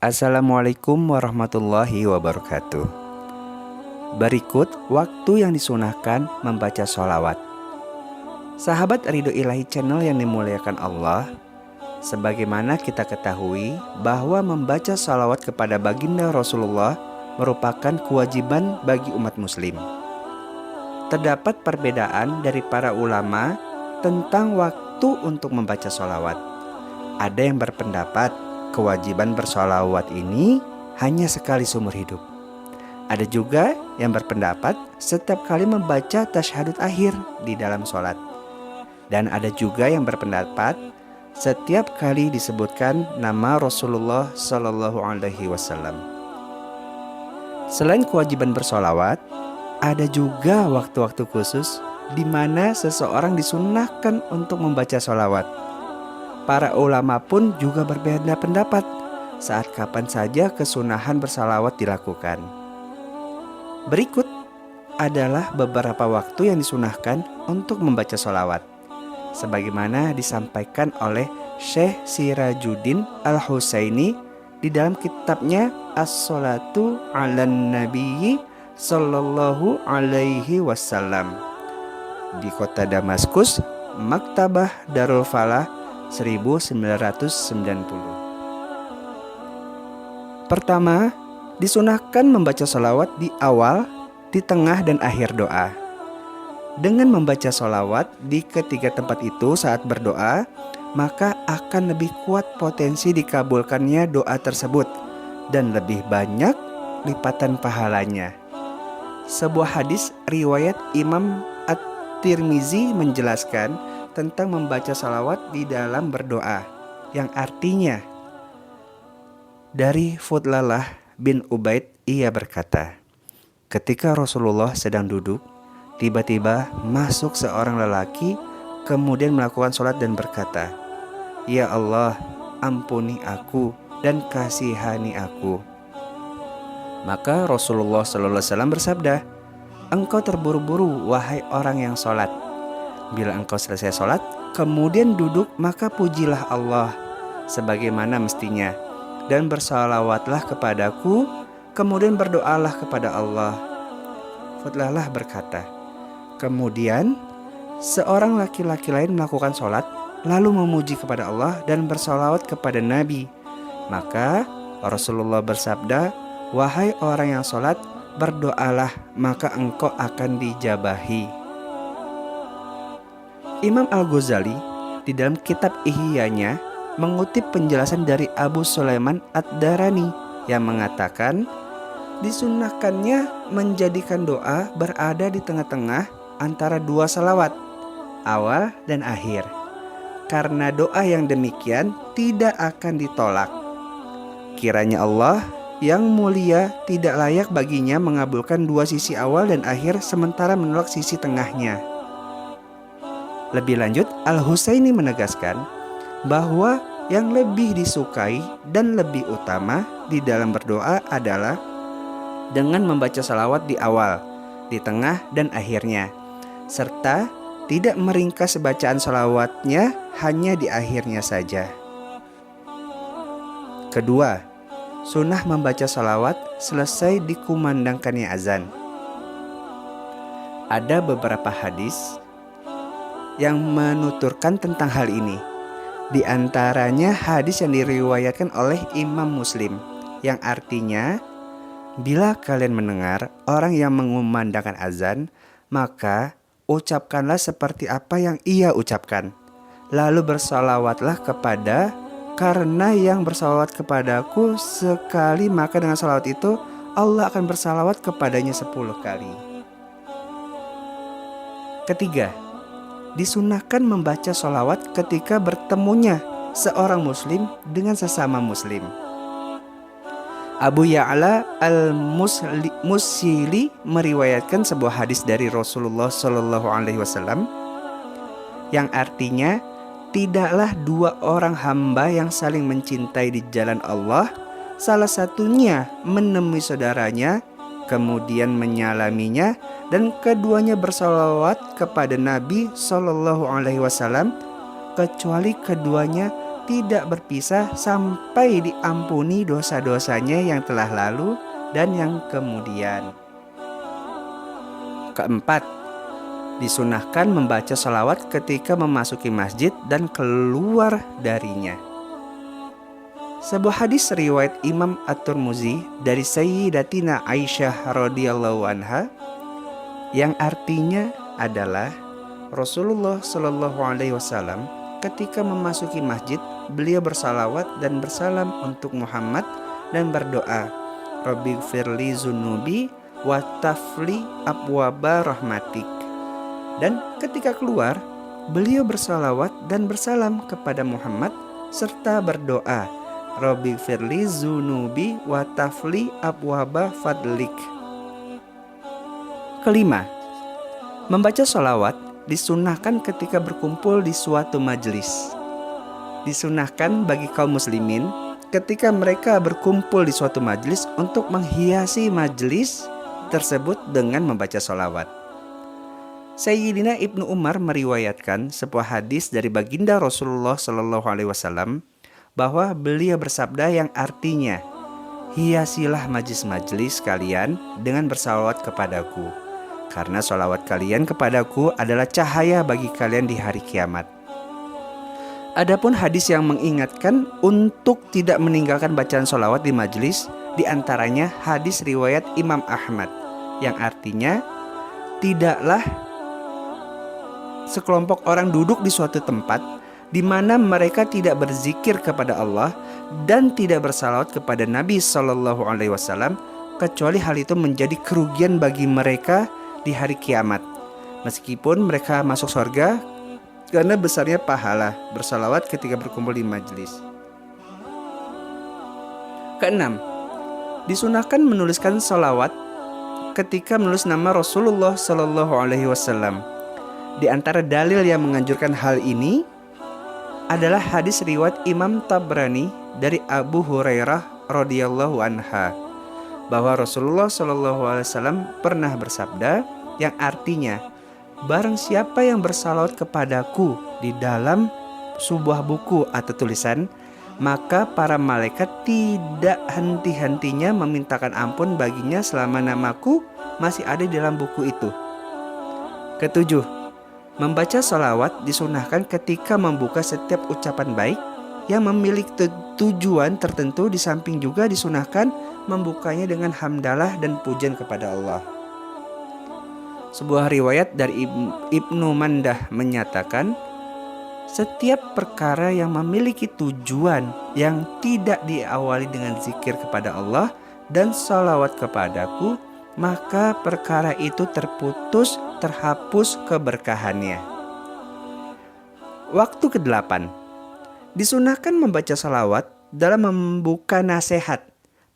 Assalamualaikum warahmatullahi wabarakatuh. Berikut waktu yang disunahkan membaca sholawat. Sahabat Ridho Ilahi Channel yang dimuliakan Allah, sebagaimana kita ketahui bahwa membaca sholawat kepada baginda Rasulullah merupakan kewajiban bagi umat muslim. Terdapat perbedaan dari para ulama tentang waktu untuk membaca sholawat. Ada yang berpendapat kewajiban bersolawat ini hanya sekali seumur hidup. Ada juga yang berpendapat setiap kali membaca tasyahud akhir di dalam sholat. Dan ada juga yang berpendapat setiap kali disebutkan nama Rasulullah Sallallahu Alaihi Wasallam. Selain kewajiban bersolawat, ada juga waktu-waktu khusus di mana seseorang disunahkan untuk membaca sholawat. Para ulama pun juga berbeda pendapat saat kapan saja kesunahan bersalawat dilakukan. Berikut adalah beberapa waktu yang disunahkan untuk membaca sholawat, sebagaimana disampaikan oleh Syekh Sirajuddin Al-Husaini di dalam kitabnya As-Sholatu 'alan Nabiyyi Sallallahu Alaihi Wasallam di kota Damaskus, Maktabah Darul Falah 1990. Pertama, disunahkan membaca sholawat di awal, di tengah, dan akhir doa. Dengan membaca sholawat di ketiga tempat itu saat berdoa, maka akan lebih kuat potensi dikabulkannya doa tersebut dan lebih banyak lipatan pahalanya. Sebuah hadis riwayat Imam At-Tirmizi menjelaskan tentang membaca salawat di dalam berdoa, yang artinya dari Fudlalah bin Ubaid, ia berkata, ketika Rasulullah sedang duduk, tiba-tiba masuk seorang lelaki, kemudian melakukan sholat dan berkata, "Ya Allah, ampuni aku dan kasihani aku." Maka Rasulullah SAW bersabda, "Engkau terburu-buru, wahai orang yang sholat. Bila engkau selesai sholat, kemudian duduk, maka pujilah Allah sebagaimana mestinya, dan bersalawatlah kepadaku, kemudian berdoalah kepada Allah." Fudlalah berkata, kemudian seorang laki-laki lain melakukan sholat, lalu memuji kepada Allah dan bersalawat kepada Nabi. Maka Rasulullah bersabda, "Wahai orang yang sholat, berdoalah, maka engkau akan dijabahi." Imam Al-Ghazali di dalam kitab Ihya'nya mengutip penjelasan dari Abu Sulaiman Ad-Darani yang mengatakan, disunahkannya menjadikan doa berada di tengah-tengah antara dua salawat, awal dan akhir, karena doa yang demikian tidak akan ditolak. Kiranya Allah yang mulia tidak layak baginya mengabulkan dua sisi awal dan akhir sementara menolak sisi tengahnya. Lebih lanjut, Al-Husaini menegaskan bahwa yang lebih disukai dan lebih utama di dalam berdoa adalah dengan membaca salawat di awal, di tengah, dan akhirnya, serta tidak meringkas bacaan salawatnya hanya di akhirnya saja. Kedua, sunnah membaca salawat selesai dikumandangkannya azan. Ada beberapa hadis yang menuturkan tentang hal ini. Di antaranya hadis yang diriwayatkan oleh Imam Muslim, yang artinya, bila kalian mendengar orang yang mengumandangkan azan, maka ucapkanlah seperti apa yang ia ucapkan, lalu bersalawatlah kepada, karena yang bersalawat kepadaku sekali, maka dengan salawat itu Allah akan bersalawat kepadanya 10 kali. Ketiga, disunahkan membaca sholawat ketika bertemunya seorang muslim dengan sesama muslim. Abu Ya'la Al-Musili meriwayatkan sebuah hadis dari Rasulullah Sallallahu Alaihi Wasallam yang artinya, tidaklah dua orang hamba yang saling mencintai di jalan Allah, salah satunya menemui saudaranya, kemudian menyalaminya, dan keduanya bersalawat kepada Nabi Sallallahu Alaihi Wasallam, kecuali keduanya tidak berpisah sampai diampuni dosa-dosanya yang telah lalu dan yang kemudian. Keempat, disunahkan membaca sholawat ketika memasuki masjid dan keluar darinya. Sebuah hadis riwayat Imam At-Tirmidzi dari Sayyidatina Aisyah radhiyallahu anha yang artinya adalah Rasulullah Shallallahu alaihi wasallam ketika memasuki masjid, beliau bersalawat dan bersalam untuk Muhammad dan berdoa, Rabbighfirli dzunubi wa tafli abwaba rahmatik. Dan ketika keluar, beliau bersalawat dan bersalam kepada Muhammad serta berdoa, Rabbighfirli dzunubi wa tafli abwaba fadlik. Kelima, membaca sholawat disunahkan ketika berkumpul di suatu majelis. Disunahkan bagi kaum muslimin ketika mereka berkumpul di suatu majelis untuk menghiasi majelis tersebut dengan membaca sholawat. Sayyidina Ibnu Umar meriwayatkan sebuah hadis dari baginda Rasulullah Shallallahu alaihi wasallam bahwa beliau bersabda yang artinya, hiasilah majelis-majelis kalian dengan bersalawat kepadaku, karena sholawat kalian kepadaku adalah cahaya bagi kalian di hari kiamat. Adapun hadis yang mengingatkan untuk tidak meninggalkan bacaan sholawat di majelis, diantaranya hadis riwayat Imam Ahmad yang artinya, tidaklah sekelompok orang duduk di suatu tempat di mana mereka tidak berzikir kepada Allah dan tidak bersalawat kepada Nabi Shallallahu alaihi wasallam, kecuali hal itu menjadi kerugian bagi mereka di hari kiamat, meskipun mereka masuk surga karena besarnya pahala bersalawat ketika berkumpul di majelis. Keenam, disunahkan menuliskan salawat ketika menulis nama Rasulullah Shallallahu alaihi wasallam. Di antara dalil yang menganjurkan hal ini adalah hadis riwayat Imam Tabrani dari Abu Hurairah radhiyallahu anha bahwa Rasulullah Shallallahu alaihi wasallam pernah bersabda yang artinya, barang siapa yang bersalawat kepadaku di dalam sebuah buku atau tulisan, maka para malaikat tidak henti-hentinya memintakan ampun baginya selama namaku masih ada di dalam buku itu. Ketujuh, membaca sholawat disunahkan ketika membuka setiap ucapan baik yang memiliki tujuan tertentu. Di samping juga disunahkan membukanya dengan hamdalah dan pujian kepada Allah. Sebuah riwayat dari Ibnu Mandah menyatakan, setiap perkara yang memiliki tujuan yang tidak diawali dengan zikir kepada Allah dan sholawat kepadaku, maka perkara itu terhapus keberkahannya. Waktu ke-8, disunahkan membaca sholawat dalam membuka nasihat,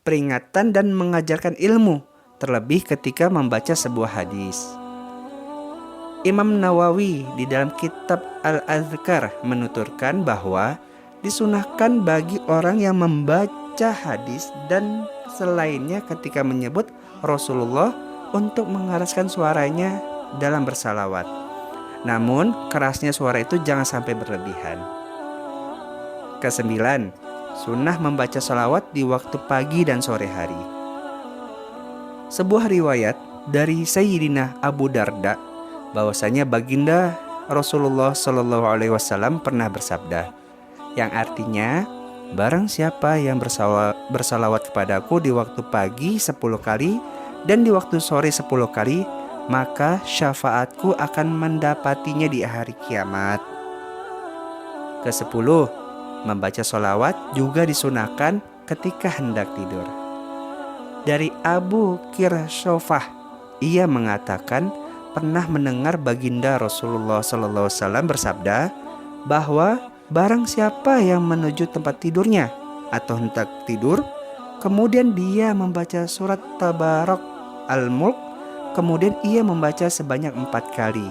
peringatan dan mengajarkan ilmu, terlebih ketika membaca sebuah hadis. Imam Nawawi di dalam kitab Al-Azkar menuturkan bahwa disunahkan bagi orang yang membaca hadis dan selainnya ketika menyebut Rasulullah untuk mengeraskan suaranya dalam bersalawat. Namun kerasnya suara itu jangan sampai berlebihan. Kesembilan, sunnah membaca salawat di waktu pagi dan sore hari. Sebuah riwayat dari Sayyidina Abu Darda bahwasanya baginda Rasulullah Shallallahu alaihi wasallam pernah bersabda yang artinya, barang siapa yang bersalawat kepadaku di waktu pagi 10 kali dan di waktu sore 10 kali, maka syafaatku akan mendapatinya di hari kiamat. Ke-10, membaca sholawat juga disunahkan ketika hendak tidur. Dari Abu Kirshofah, ia mengatakan pernah mendengar baginda Rasulullah SAW bersabda bahwa barang siapa yang menuju tempat tidurnya atau hendak tidur, kemudian dia membaca surat Tabarak Al-Mulk, kemudian ia membaca sebanyak 4 kali,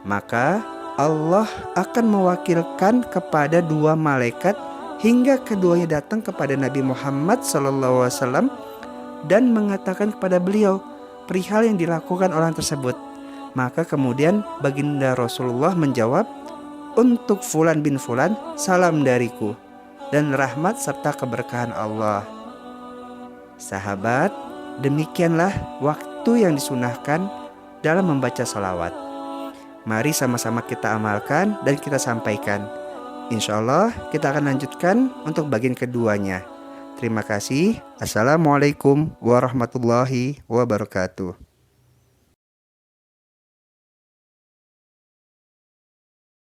maka Allah akan mewakilkan kepada 2 malaikat hingga keduanya datang kepada Nabi Muhammad SAW dan mengatakan kepada beliau perihal yang dilakukan orang tersebut. Maka kemudian baginda Rasulullah menjawab, Untuk fulan bin fulan, salam dariku, dan rahmat serta keberkahan Allah. Sahabat, demikianlah waktu yang disunahkan dalam membaca salawat. Mari sama-sama kita amalkan dan kita sampaikan. Insya Allah kita akan lanjutkan untuk bagian keduanya. Terima kasih. Assalamualaikum warahmatullahi wabarakatuh.